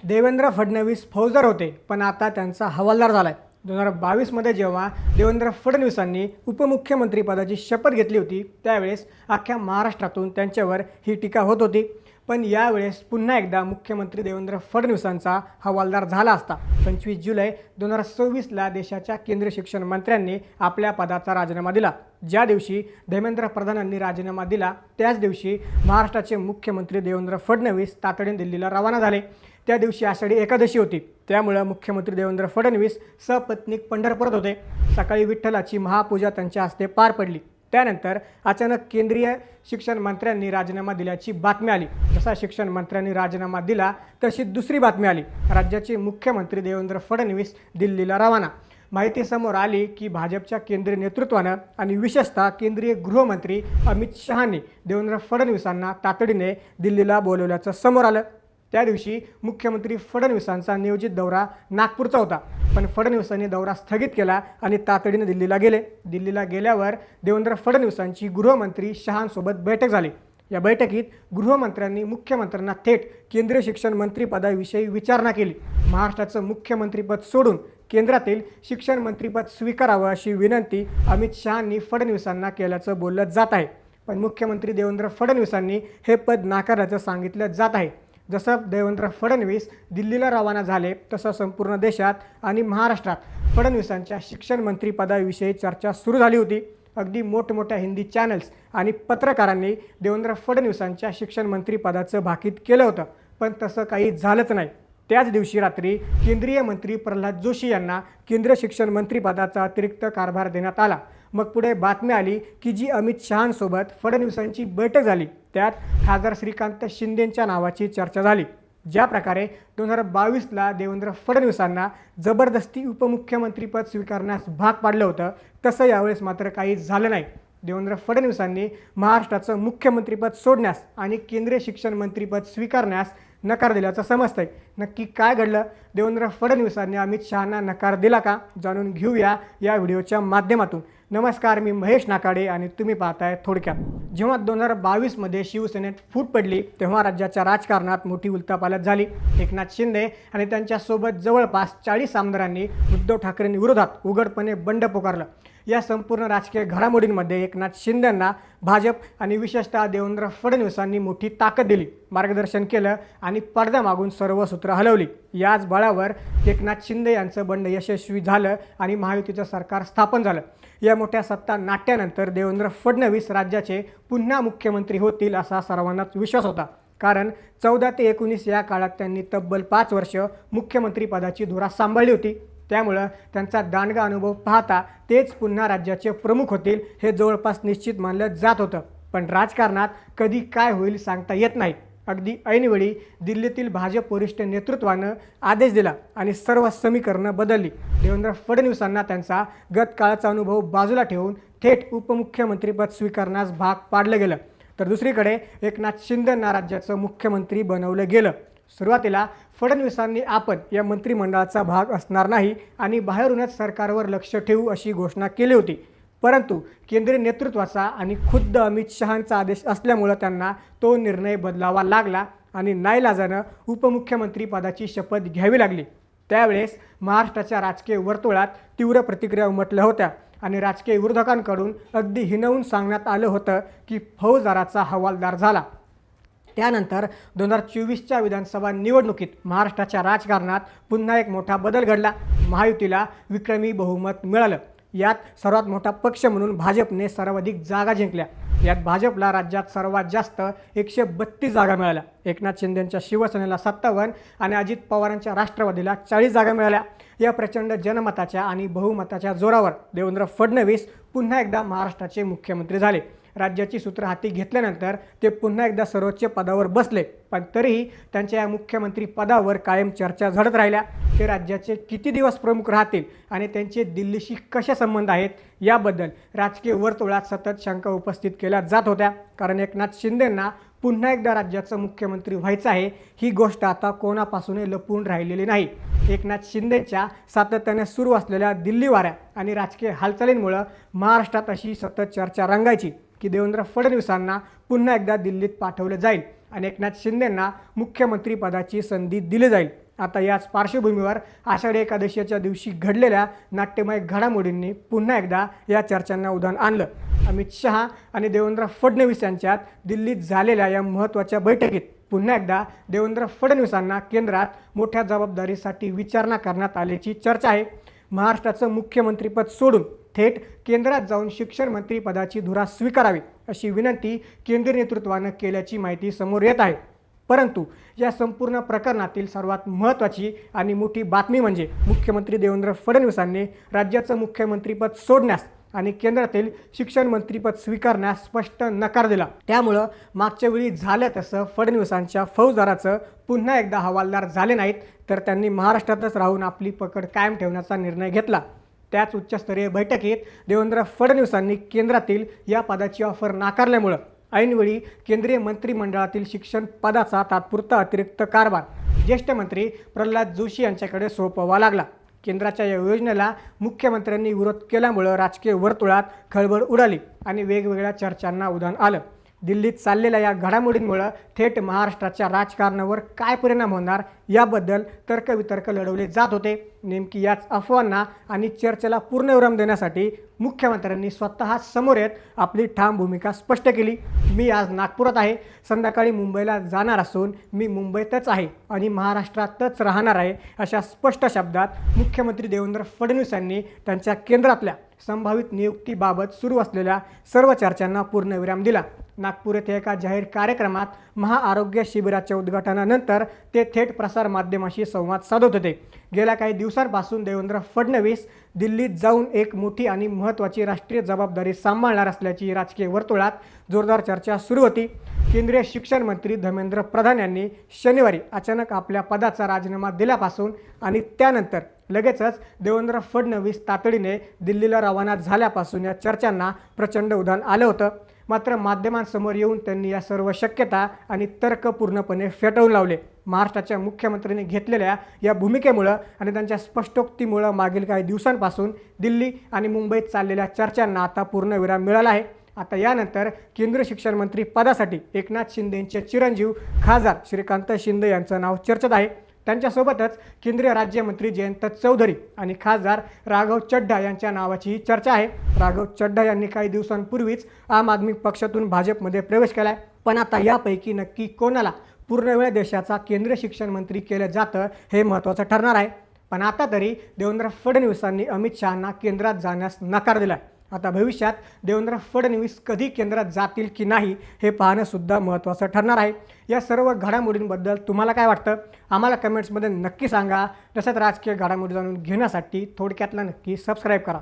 देवेंद्र फडणवीस फौजदार होते, पण आता त्यांचा हवालदार झालाय। 2022 जेव्हा देवेंद्र फडणवीसांनी उपमुख्यमंत्रीपदाची शपथ घेतली होती, त्यावेळेस अख्ख्या महाराष्ट्रातून त्यांच्यावर ही टीका होत होती। पण यावेळेस पुन्हा एकदा मुख्यमंत्री देवेंद्र फडणवीसांचा हवालदार झाला असता। 25 जुलै 2026ला देशाच्या केंद्रीय शिक्षण मंत्र्यांनी आपल्या पदाचा राजीनामा दिला। ज्या दिवशी धर्मेंद्र प्रधानांनी राजीनामा दिला, त्याच दिवशी महाराष्ट्राचे मुख्यमंत्री देवेंद्र फडणवीस तातडीने दिल्लीला रवाना झाले। त्या दिवशी आषाढी एकादशी होती, त्यामुळे मुख्यमंत्री देवेंद्र फडणवीस सपत्नीक पंढरपुरात होते। सकाळी विठ्ठलाची महापूजा त्यांच्या हस्ते पार पडली। त्यानंतर अचानक केंद्रीय शिक्षण मंत्र्यांनी राजीनामा दिल्याची बातमी आली। जसा शिक्षण मंत्र्यांनी राजीनामा दिला, तशी दुसरी बातमी आली। राज्याचे मुख्यमंत्री देवेंद्र फडणवीस दिल्लीला रवाना। माहिती समोर आली की भाजपच्या केंद्रीय नेतृत्वानं आणि विशेषतः केंद्रीय गृहमंत्री अमित शहांनी देवेंद्र फडणवीसांना तातडीने दिल्लीला बोलवल्याचं समोर आलं। त्या दिवशी मुख्यमंत्री फडणवीसांचा नियोजित दौरा नागपूरचा होता, पण फडणवीसांनी दौरा स्थगित केला आणि तातडीने दिल्लीला गेले। दिल्लीला गेल्यावर देवेंद्र फडणवीसांची गृहमंत्री शहांसोबत बैठक झाली। या बैठकीत गृहमंत्र्यांनी मुख्यमंत्र्यांना थेट केंद्रीय शिक्षण मंत्रिपदाविषयी विचारणा केली। महाराष्ट्राचं मुख्यमंत्रीपद सोडून केंद्रातील शिक्षण मंत्रिपद स्वीकारावं अशी विनंती अमित शहांनी फडणवीसांना केल्याचं बोललं जात आहे। पण मुख्यमंत्री देवेंद्र फडणवीसांनी हे पद नाकारल्याचं सांगितलं जात आहे। जसं देवेंद्र फडणवीस दिल्लीला रवाना झाले, तसं संपूर्ण देशात आणि महाराष्ट्रात फडणवीसांच्या शिक्षण मंत्रिपदाविषयी चर्चा सुरू झाली होती। अगदी मोठमोठ्या हिंदी चॅनल्स आणि पत्रकारांनी देवेंद्र फडणवीसांच्या शिक्षण मंत्रिपदाचं भाकीत केलं होतं, पण तसं काही झालंच नाही। त्याच दिवशी रात्री केंद्रीय मंत्री प्रल्हाद जोशी यांना केंद्रीय शिक्षण मंत्रिपदाचा अतिरिक्त कारभार देण्यात आला। मग पुढे बातमी आली की जी अमित शहांसोबत फडणवीसांची बैठक झाली, त्यात खासदार श्रीकांत शिंदेंच्या नावाची चर्चा झाली। ज्या प्रकारे 2022ला देवेंद्र फडणवीसांना जबरदस्ती उपमुख्यमंत्रीपद स्वीकारण्यास भाग पाडलं होतं, तसं यावेळेस मात्र काही झालं नाही। देवेंद्र फडणवीसांनी महाराष्ट्राचं मुख्यमंत्रीपद सोडण्यास आणि केंद्रीय शिक्षण मंत्रिपद स्वीकारण्यास नकार दिल्याचं समजतंय। नक्की काय घडलं? देवेंद्र फडणवीसांनी अमित शहांना नकार दिला का? जाणून घेऊया या व्हिडिओच्या माध्यमातून। नमस्कार, मी महेश नाकाडे आणि तुम्ही पाहताय थोडक्यात। जेव्हा 2022 शिवसेनेत फूट पडली, तेव्हा राज्याच्या राजकारणात मोठी उलथापालथ झाली। एकनाथ शिंदे आणि त्यांच्यासोबत जवळपास 40 आमदारांनी उद्धव ठाकरेंविरोधात उघडपणे बंड पुकारलं। या संपूर्ण राजकीय घडामोडींमध्ये एकनाथ शिंदेंना भाजप आणि विशेषतः देवेंद्र फडणवीसांनी मोठी ताकद दिली, मार्गदर्शन केलं आणि पडद्यामागून सर्व सूत्र हलवली। याच बळावर एकनाथ शिंदे यांचं बंड यशस्वी झालं आणि महायुतीचं सरकार स्थापन झालं। या मोठ्या सत्ता नाट्यानंतर देवेंद्र फडणवीस राज्याचे पुन्हा मुख्यमंत्री होतील असा सर्वांनाच विश्वास होता, कारण 14 ते 19 या काळात त्यांनी तब्बल 5 वर्ष मुख्यमंत्रीपदाची धुरा सांभाळली होती। त्यामुळं त्यांचा दांडगा अनुभव पाहता तेच पुन्हा राज्याचे प्रमुख होतील हे जवळपास निश्चित मानलं जात होतं। पण राजकारणात कधी काय होईल सांगता येत नाही। अगदी ऐनवेळी दिल्लीतील भाजप वरिष्ठ नेतृत्वानं आदेश दिला आणि सर्व समीकरणं बदलली। देवेंद्र फडणवीसांना त्यांचा गतकाळाचा अनुभव बाजूला ठेवून थेट उपमुख्यमंत्रीपद स्वीकारण्यास भाग पाडलं गेलं, तर दुसरीकडे एकनाथ शिंदेंना राज्याचं मुख्यमंत्री बनवलं गेलं। सुरुवातीला फडणवीसांनी आपण या मंत्रिमंडळाचा भाग असणार नाही आणि बाहेरूनच सरकारवर लक्ष ठेवू अशी घोषणा केली होती, परंतु केंद्रीय नेतृत्वाचा आणि खुद्द अमित शहांचा आदेश असल्यामुळे त्यांना तो निर्णय बदलावा लागला आणि नाईलाजानं उपमुख्यमंत्रीपदाची शपथ घ्यावी लागली। त्यावेळेस महाराष्ट्राच्या राजकीय वर्तुळात तीव्र प्रतिक्रिया उमटल्या होत्या आणि राजकीय विरोधकांकडून अगदी हिणवून सांगण्यात आलं होतं की फौजदाराचा हवालदार झाला। त्यानंतर 2024च्या विधानसभा निवडणुकीत महाराष्ट्राच्या राजकारणात पुन्हा एक मोठा बदल घडला। महायुतीला विक्रमी बहुमत मिळालं। यात सर्वात मोठा पक्ष म्हणून भाजपने सर्वाधिक जागा जिंकल्या। यात भाजपला राज्यात सर्वात जास्त 132 जागा मिळाल्या। एकनाथ शिंदेंच्या शिवसेनेला 57 आणि अजित पवारांच्या राष्ट्रवादीला 40 जागा मिळाल्या। या प्रचंड जनमताच्या आणि बहुमताच्या जोरावर देवेंद्र फडणवीस पुन्हा एकदा महाराष्ट्राचे मुख्यमंत्री झाले। राज्याची सूत्र हाती घेतल्यानंतर ते पुन्हा एकदा सर्वोच्च पदावर बसले, पण तरीही त्यांच्या या मुख्यमंत्री पदावर कायम चर्चा झडत राहिल्या। ते राज्याचे किती दिवस प्रमुख राहतील आणि त्यांचे दिल्लीशी कसे संबंध आहेत याबद्दल राजकीय वर्तुळात सतत शंका उपस्थित केल्या जात होत्या, कारण एकनाथ शिंदेंना पुन्हा एकदा राज्याचं मुख्यमंत्री व्हायचं आहे ही गोष्ट आता कोणापासूनही लपून राहिलेली नाही। एकनाथ शिंदेंच्या सातत्याने सुरू असलेल्या दिल्ली वाऱ्या आणि राजकीय हालचालींमुळे महाराष्ट्रात अशी सतत चर्चा रंगायची की देवेंद्र फडणवीसांना पुन्हा एकदा दिल्लीत पाठवलं जाईल आणि एकनाथ शिंदेंना मुख्यमंत्रीपदाची संधी दिली जाईल। आता याच पार्श्वभूमीवर आषाढी एकादशीच्या दिवशी घडलेल्या नाट्यमय घडामोडींनी पुन्हा एकदा या चर्चांना उधाण आणलं. अमित शहा आणि देवेंद्र फडणवीस यांच्यात दिल्लीत झालेल्या या महत्त्वाच्या बैठकीत पुन्हा एकदा देवेंद्र फडणवीसांना केंद्रात मोठ्या जबाबदारीसाठी विचारणा करण्यात आल्याची चर्चा आहे. महाराष्ट्राचं मुख्यमंत्रीपद सोडून थेट केंद्रात जाऊन शिक्षण मंत्रीपदाची धुरा स्वीकारावी अशी विनंती केंद्रीय नेतृत्वानं केल्याची माहिती समोर येत आहे. परंतु या संपूर्ण प्रकरणातील सर्वात महत्त्वाची आणि मोठी बातमी म्हणजे मुख्यमंत्री देवेंद्र फडणवीसांनी राज्याचं मुख्यमंत्रीपद सोडण्यास आणि केंद्रातील शिक्षण मंत्रीपद स्वीकारण्यास स्पष्ट नकार दिला. त्यामुळं मागच्या वेळी झालं तसं फडणवीसांच्या फौजदाराचं पुन्हा एकदा हवालदार झाले नाहीत, तर त्यांनी महाराष्ट्रातच राहून आपली पकड कायम ठेवण्याचा निर्णय घेतला. त्याच उच्चस्तरीय बैठकीत देवेंद्र फडणवीसांनी केंद्रातील या पदाची ऑफर नाकारल्यामुळं ऐनवेळी केंद्रीय मंत्रिमंडळातील शिक्षण पदाचा तात्पुरता अतिरिक्त कारभार ज्येष्ठ मंत्री प्रल्हाद जोशी यांच्याकडे सोपवावा लागला. केंद्राच्या या योजनेला मुख्यमंत्र्यांनी विरोध केल्यामुळं राजकीय वर्तुळात खळबळ उडाली आणि वेगवेगळ्या चर्चांना उधाण आलं. दिल्लीत चाललेल्या या घडामोडींमुळं थेट महाराष्ट्राच्या राजकारणावर काय परिणाम होणार याबद्दल तर्कवितर्क लढवले जात होते. नेमकी याच अफवांना आणि चर्चेला पूर्णविराम देण्यासाठी मुख्यमंत्र्यांनी स्वतः समोर येत आपली ठाम भूमिका स्पष्ट केली. मी आज नागपुरात आहे, संध्याकाळी मुंबईला जाणार असून मी मुंबईतच आहे आणि महाराष्ट्रातच राहणार आहे अशा स्पष्ट शब्दात मुख्यमंत्री देवेंद्र फडणवीस यांनी त्यांच्या केंद्रातल्या संभावित नियुक्तीबाबत सुरू असलेल्या सर्व चर्चांना पूर्णविराम दिला. नागपूर येथे एका जाहीर कार्यक्रमात महाआरोग्य शिबिराच्या उद्घाटनानंतर ते थेट प्रसारमाध्यमांशी संवाद साधत होते. गेल्या काही दिवसांपासून देवेंद्र फडणवीस दिल्लीत जाऊन एक मोठी आणि महत्त्वाची राष्ट्रीय जबाबदारी सांभाळणार असल्याची राजकीय वर्तुळात जोरदार चर्चा सुरू होती. केंद्रीय शिक्षण मंत्री धर्मेंद्र प्रधान यांनी शनिवारी अचानक आपल्या पदाचा राजीनामा दिल्यापासून आणि त्यानंतर लगेचच देवेंद्र फडणवीस तातडीने दिल्लीला रवाना झाल्यापासून या चर्चांना प्रचंड उधाण आलं होतं. मात्र माध्यमांसमोर येऊन त्यांनी या सर्व शक्यता आणि तर्क पूर्णपणे फेटाळून लावले. महाराष्ट्राच्या मुख्यमंत्र्यांनी घेतलेल्या या भूमिकेमुळं आणि त्यांच्या स्पष्टोक्तीमुळं मागील काही दिवसांपासून दिल्ली आणि मुंबईत चाललेल्या चर्चांना आता पूर्णविराम मिळाला आहे. आता यानंतर केंद्रीय शिक्षण मंत्री पदासाठी एकनाथ शिंदेंचे चिरंजीव खासदार श्रीकांत शिंदे यांचं नाव चर्चेत आहे. त्यांच्यासोबतच केंद्रीय राज्यमंत्री जयंत चौधरी आणि खासदार राघव चड्ढा यांच्या नावाचीही चर्चा आहे. राघव चड्ढा यांनी काही दिवसांपूर्वीच आम आदमी पक्षातून भाजपमध्ये प्रवेश केला आहे. पण आता यापैकी नक्की कोणाला पूर्णवेळ देशाचा केंद्रीय शिक्षण मंत्री केलं जातं हे महत्त्वाचं ठरणार आहे. पण आता तरी देवेंद्र फडणवीसांनी अमित शहांना केंद्रात जाण्यास नकार दिला आहे. आता भविष्यात देवेंद्र फडणवीस कधी केंद्रात जातील की नाही हे पाहणंसुद्धा महत्त्वाचं ठरणार आहे. या सर्व घडामोडींबद्दल तुम्हाला काय वाटतं आम्हाला कमेंट्समध्ये नक्की सांगा. तसंच राजकीय घडामोडी जाणून घेण्यासाठी थोडक्यातला नक्की सबस्क्राईब करा.